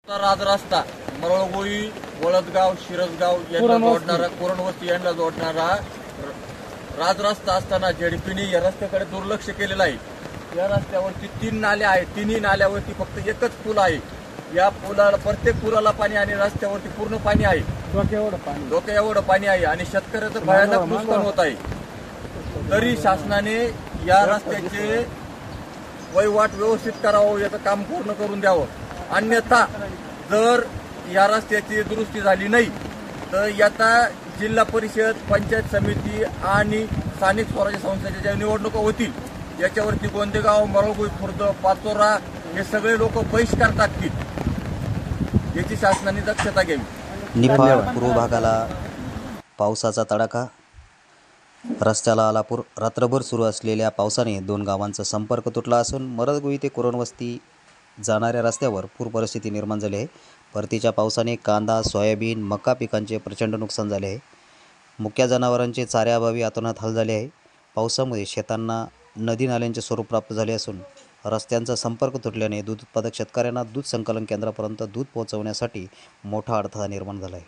राजरस्ता मरळगोळी, वळदगाव, शिरसगाव यांना जोडणारा, कुरणवस्ती यांना जोडणारा राजरस्ता असताना झेडपीने या रस्त्याकडे दुर्लक्ष केलेलं आहे. या रस्त्यावरती 3 नाल्या आहेत. तिन्ही नाल्यावरती फक्त एकच पूल आहे. या पुलाला, प्रत्येक पुलाला पाणी आणि रस्त्यावरती पूर्ण पाणी आहे. डोक्या एवढं पाणी आहे आणि शेतकऱ्याचं भयानक नुकसान होत आहे. तरी शासनाने या रस्त्याचे वहिवाट व्यवस्थित करावं, याचं काम पूर्ण करून द्यावं. अन्यथा जर या रस्त्याची दुरुस्ती झाली नाही तर याचा जिल्हा परिषद, पंचायत समिती आणि स्थानिक स्वराज्य संस्थेच्या ज्या निवडणुका होतील याच्यावरती गोंदेगाव, मरळगोळी, खुर्द, पाचोरा हे सगळे लोक बहिष्कार टाकतील. याची शासनाने दक्षता घ्यावी. निफाड पूर्व भागाला पावसाचा तडाखा. रस्त्याला आला पूर. रात्रभर सुरू असलेल्या पावसाने 2 गावांचा संपर्क तुटला असून मरळगोळी ते कुरणवस्ती जाणाऱ्या रस्त्यावर पूर परिस्थिती निर्माण झाली आहे. परतीच्या पावसाने कांदा, सोयाबीन, मका पिकांचे प्रचंड नुकसान झाले आहे. मुक्या जनावरांचे चाऱ्याअभावी अतोनात हाल झाले आहे. पावसामुळे शेतांना नदी नाल्यांचे स्वरूप प्राप्त झाले असून रस्त्यांचा संपर्क तुटल्याने दूध उत्पादक शेतकऱ्यांना दूध संकलन केंद्रापर्यंत दूध पोहोचवण्यासाठी मोठा अडथळा निर्माण झाला आहे.